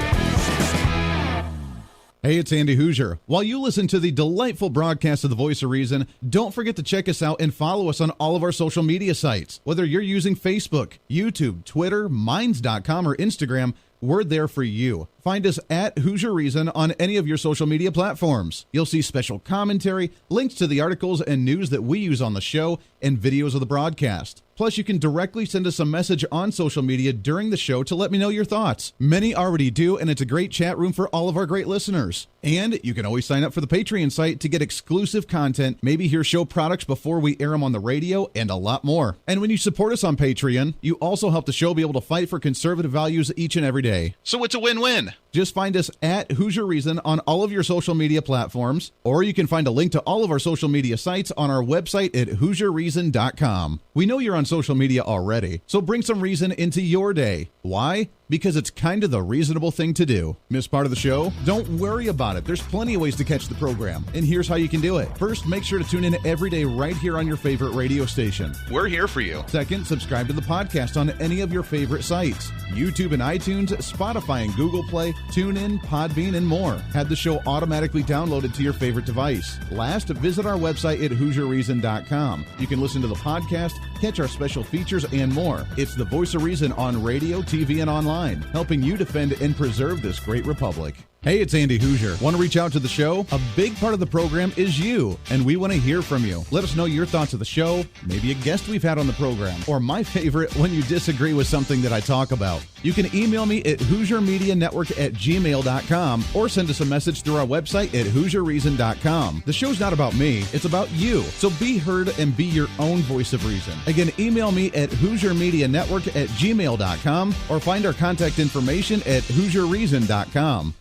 Hey, it's Andy Hooser. While you listen to the delightful broadcast of the Voice of Reason, don't forget to check us out and follow us on all of our social media sites. Whether you're using Facebook, YouTube, Twitter, Minds.com, or Instagram, we're there for you. Find us at Hooser Reason on any of your social media platforms. You'll see special commentary, links to the articles and news that we use on the show, and videos of the broadcast. Plus, you can directly send us a message on social media during the show to let me know your thoughts. Many already do, and it's a great chat room for all of our great listeners. And you can always sign up for the Patreon site to get exclusive content, maybe hear show products before we air them on the radio, and a lot more. And when you support us on Patreon, you also help the show be able to fight for conservative values each and every day. So it's a win-win. Just find us at Hooser Reason on all of your social media platforms, or you can find a link to all of our social media sites on our website at HooserReason.com. We know you're on social media already, so bring some reason into your day. Why? Because it's kind of the reasonable thing to do. Miss part of the show? Don't worry about it. There's plenty of ways to catch the program, and here's how you can do it. First, make sure to tune in every day right here on your favorite radio station. We're here for you. Second, subscribe to the podcast on any of your favorite sites. YouTube and iTunes, Spotify and Google Play, TuneIn, Podbean, and more. Have the show automatically downloaded to your favorite device. Last, visit our website at HooserReason.com. You can listen to the podcast, catch our special features, and more. It's the voice of reason on radio, TV, and online, helping you defend and preserve this great republic. Hey, it's Andy Hooser. Want to reach out to the show? A big part of the program is you, and we want to hear from you. Let us know your thoughts of the show, maybe a guest we've had on the program, or my favorite, when you disagree with something that I talk about. You can email me at HooserMediaNetwork@gmail.com or send us a message through our website at HooserReason.com. The show's not about me, it's about you. So be heard and be your own voice of reason. Again, email me at HooserMediaNetwork@gmail.com or find our contact information at HooserReason.com.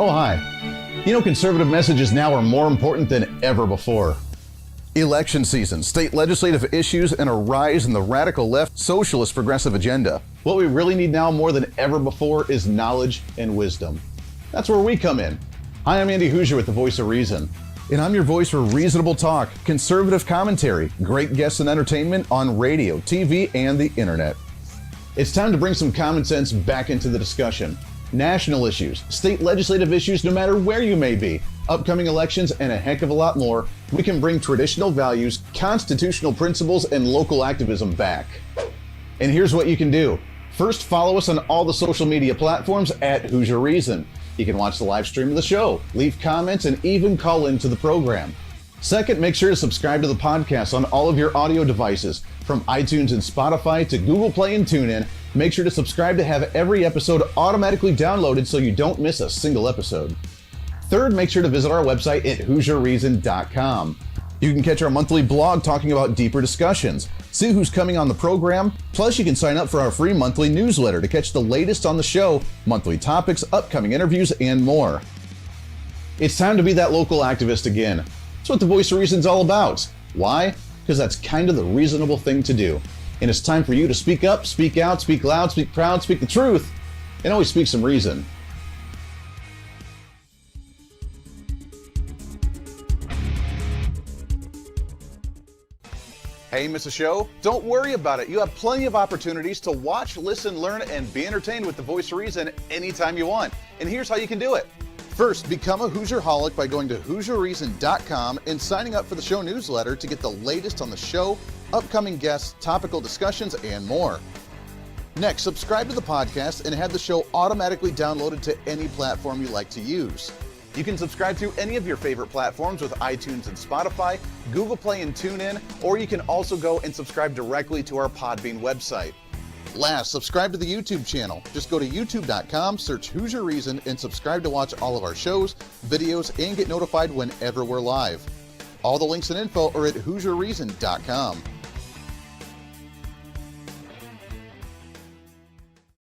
Oh, hi. You know, conservative messages now are more important than ever before. Election season, state legislative issues, and a rise in the radical left socialist progressive agenda. What we really need now more than ever before is knowledge and wisdom. That's where we come in. Hi, I'm Andy Hooser with the Voice of Reason. And I'm your voice for reasonable talk, conservative commentary, great guests and entertainment on radio, TV, and the internet. It's time to bring some common sense back into the discussion. National issues, state legislative issues, no matter where you may be, upcoming elections, and a heck of a lot more, we can bring traditional values, constitutional principles, and local activism back. And here's what you can do. First, follow us on all the social media platforms at Hooser Reason. You can watch the live stream of the show, leave comments, and even call into the program. Second, make sure to subscribe to the podcast on all of your audio devices, from iTunes and Spotify to Google Play and TuneIn. Make sure to subscribe to have every episode automatically downloaded so you don't miss a single episode. Third, make sure to visit our website at HooserReason.com. You can catch our monthly blog talking about deeper discussions, see who's coming on the program, plus you can sign up for our free monthly newsletter to catch the latest on the show, monthly topics, upcoming interviews, and more. It's time to be that local activist again. That's what the Voice of Reason's all about. Why? Because that's kind of the reasonable thing to do. And it's time for you to speak up, speak out, speak loud, speak proud, speak the truth, and always speak some reason. Hey, miss a show? Don't worry about it. You have plenty of opportunities to watch, listen, learn, and be entertained with the Voice of Reason anytime you want. And here's how you can do it. First, become a Hooserholic by going to HooserReason.com and signing up for the show newsletter to get the latest on the show, upcoming guests, topical discussions, and more. Next, subscribe to the podcast and have the show automatically downloaded to any platform you like to use. You can subscribe through any of your favorite platforms with iTunes and Spotify, Google Play and TuneIn, or you can also go and subscribe directly to our Podbean website. Last, subscribe to the YouTube channel. Just go to youtube.com, search Hooser Reason, and subscribe to watch all of our shows, videos, and get notified whenever we're live. All the links and info are at HooserReason.com.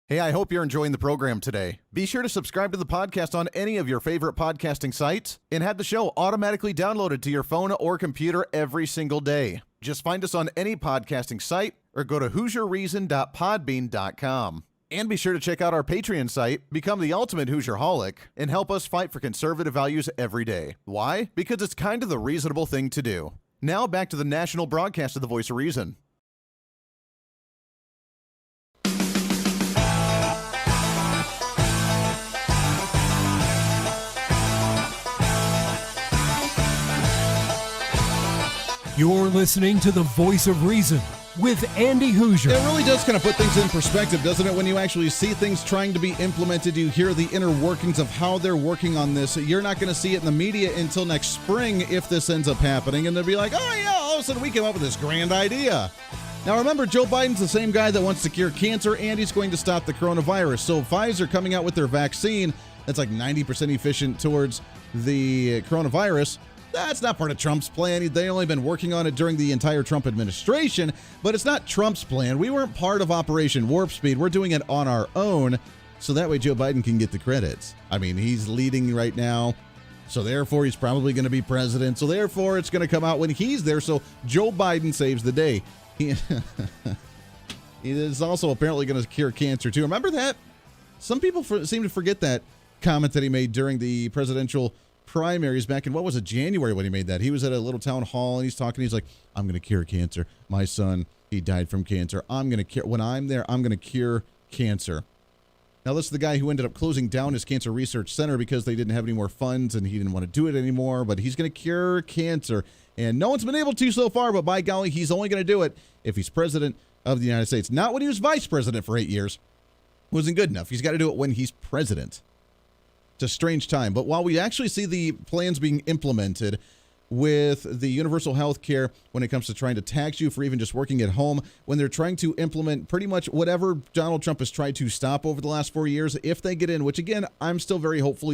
Hey, I hope you're enjoying the program today. Be sure to subscribe to the podcast on any of your favorite podcasting sites and have the show automatically downloaded to your phone or computer every single day. Just find us on any podcasting site or go to HooserReason.podbean.com. And be sure to check out our Patreon site, become the ultimate Hooserholic, and help us fight for conservative values every day. Why? Because it's kind of the reasonable thing to do. Now back to the national broadcast of the Voice of Reason. You're listening to the Voice of Reason with Andy Hooser. It really does kind of put things in perspective, doesn't it? When you actually see things trying to be implemented, you hear the inner workings of how they're working on this. You're not going to see it in the media until next spring if this ends up happening, and they'll be like, oh yeah, all of a sudden we came up with this grand idea. Now remember, Joe Biden's the same guy that wants to cure cancer, and he's going to stop the coronavirus. So Pfizer coming out with their vaccine that's like 90% efficient towards the coronavirus. That's not part of Trump's plan. They've only been working on it during the entire Trump administration, but it's not Trump's plan. We weren't part of Operation Warp Speed. We're doing it on our own, so that way Joe Biden can get the credits. I mean, he's leading right now. So therefore, he's probably going to be president. So therefore, it's going to come out when he's there. So Joe Biden saves the day. He is also apparently going to cure cancer, too. Remember that? Some people seem to forget that comment that he made during the presidential primaries back in, what was it, January when he made that. He was at a little town hall, and he's talking. He's like, I'm going to cure cancer. My son, he died from cancer. I'm going to cure. When I'm there, I'm going to cure cancer. Now, this is the guy who ended up closing down his cancer research center because they didn't have any more funds and he didn't want to do it anymore, but he's going to cure cancer. And no one's been able to so far, but by golly, he's only going to do it if he's president of the United States. Not when he was vice president for 8 years. Wasn't good enough. He's got to do it when he's president. It's a strange time. But while we actually see the plans being implemented with the universal health care when it comes to trying to tax you for even just working at home, when they're trying to implement pretty much whatever Donald Trump has tried to stop over the last 4 years, if they get in, which again, I'm still very hopeful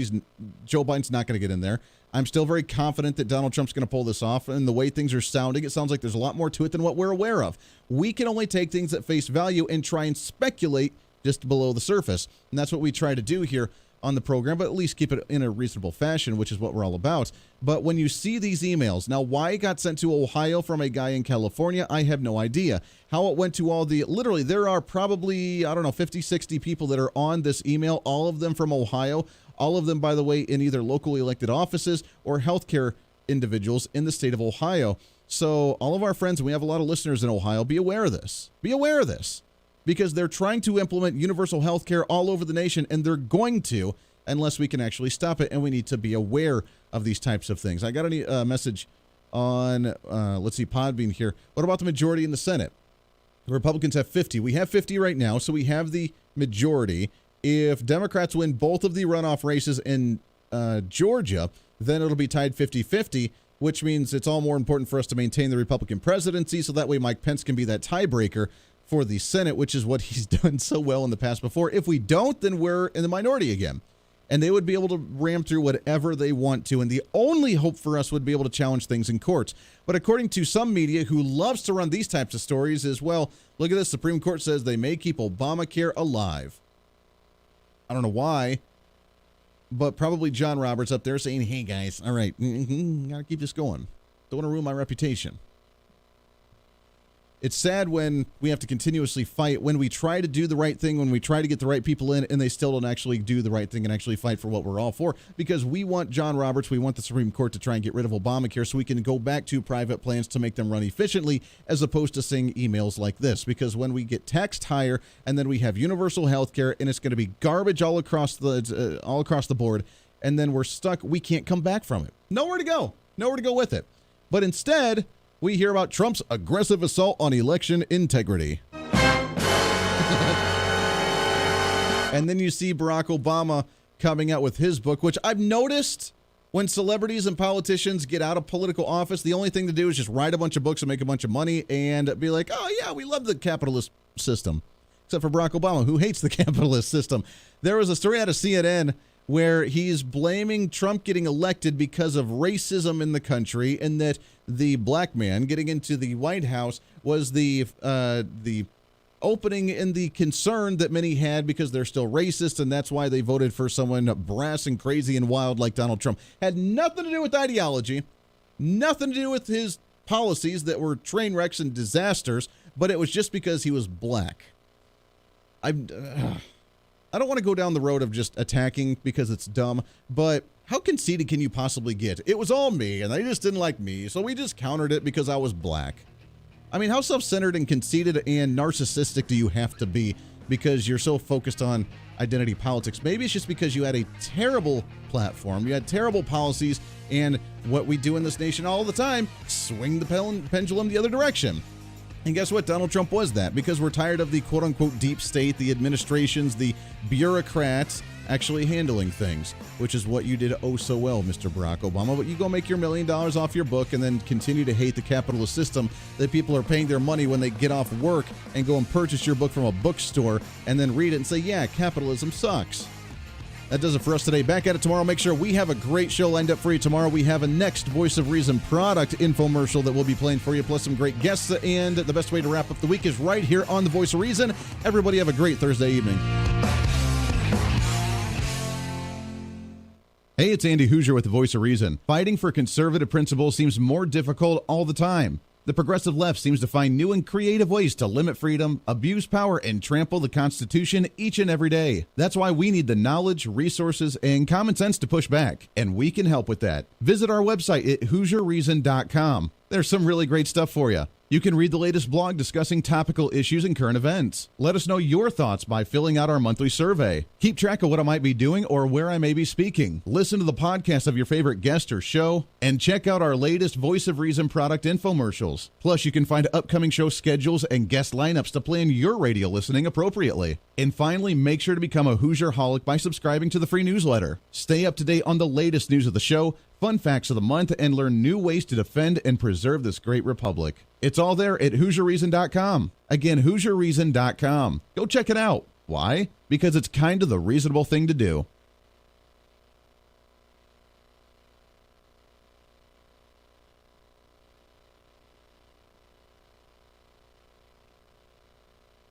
Joe Biden's not going to get in there. I'm still very confident that Donald Trump's going to pull this off, and the way things are sounding, it sounds like there's a lot more to it than what we're aware of. We can only take things at face value and try and speculate just below the surface, and that's what we try to do here on the program, but at least keep it in a reasonable fashion, which is what we're all about. But when you see these emails, now why it got sent to Ohio from a guy in California, I have no idea. How it went to all the, literally, there are probably, 50, 60 people that are on this email, all of them from Ohio, all of them, by the way, in either locally elected offices or healthcare individuals in the state of Ohio. So all of our friends, and we have a lot of listeners in Ohio, be aware of this. Be aware of this. Because they're trying to implement universal health care all over the nation, and they're going to unless we can actually stop it, and we need to be aware of these types of things. I got a message on, Podbean here. What about the majority in the Senate? The Republicans have 50. We have 50 right now, so we have the majority. If Democrats win both of the runoff races in Georgia, then it'll be tied 50-50, which means it's all more important for us to maintain the Republican presidency, so that way Mike Pence can be that tiebreaker for the Senate, which is what he's done so well in the past before. If we don't, then we're in the minority again. And they would be able to ram through whatever they want to. And the only hope for us would be able to challenge things in courts. But according to some media who loves to run these types of stories is, well, look at this. Supreme Court says they may keep Obamacare alive. I don't know why, but probably John Roberts up there saying, hey, guys, all right, gotta keep this going. Don't want to ruin my reputation. It's sad when we have to continuously fight, when we try to do the right thing, when we try to get the right people in, and they still don't actually do the right thing and actually fight for what we're all for. Because we want John Roberts, we want the Supreme Court to try and get rid of Obamacare so we can go back to private plans to make them run efficiently, as opposed to seeing emails like this. Because when we get taxed higher, and then we have universal health care, and it's going to be garbage all across the board, and then we're stuck, we can't come back from it. Nowhere to go with it. But instead, we hear about Trump's aggressive assault on election integrity. And then you see Barack Obama coming out with his book, which I've noticed when celebrities and politicians get out of political office, the only thing to do is just write a bunch of books and make a bunch of money and be like, oh, yeah, we love the capitalist system. Except for Barack Obama, who hates the capitalist system. There was a story out of CNN where he's blaming Trump getting elected because of racism in the country, and that the black man getting into the White House was the opening and the concern that many had because they're still racist, and that's why they voted for someone brass and crazy and wild like Donald Trump. Had nothing to do with ideology, nothing to do with his policies that were train wrecks and disasters, but it was just because he was black. I don't want to go down the road of just attacking because it's dumb, but how conceited can you possibly get? It was all me, and they just didn't like me, so we just countered it because I was black. I mean, how self-centered and conceited and narcissistic do you have to be because you're so focused on identity politics? Maybe it's just because you had a terrible platform, you had terrible policies, and what we do in this nation all the time, swing the pendulum the other direction. And guess what? Donald Trump was that, because we're tired of the quote-unquote deep state, the administrations, the bureaucrats actually handling things, which is what you did oh so well, Mr. Barack Obama. But you go make your $1 million off your book and then continue to hate the capitalist system that people are paying their money when they get off work and go and purchase your book from a bookstore and then read it and say, yeah, capitalism sucks. That does it for us today. Back at it tomorrow. Make sure we have a great show lined up for you tomorrow. We have a next Voice of Reason product infomercial that we'll be playing for you, plus some great guests. And the best way to wrap up the week is right here on the Voice of Reason. Everybody have a great Thursday evening. Hey, Hey, it's Andy Hooser with the Voice of Reason. Fighting for conservative principles seems more difficult all the time. The progressive left seems to find new and creative ways to limit freedom, abuse power, and trample the Constitution each and every day. That's why we need the knowledge, resources, and common sense to push back, and we can help with that. Visit our website at HooserReason.com. There's some really great stuff for you. You can read the latest blog discussing topical issues and current events. Let us know your thoughts by filling out our monthly survey. Keep track of what I might be doing or where I may be speaking. Listen to the podcast of your favorite guest or show, and check out our latest Voice of Reason product infomercials. Plus, you can find upcoming show schedules and guest lineups to plan your radio listening appropriately. And finally, make sure to become a Hoosier-holic by subscribing to the free newsletter. Stay up to date on the latest news of the show, fun facts of the month, and learn new ways to defend and preserve this great republic. It's all there at HooserReason.com. Again, HooserReason.com. Go check it out. Why? Because it's kind of the reasonable thing to do.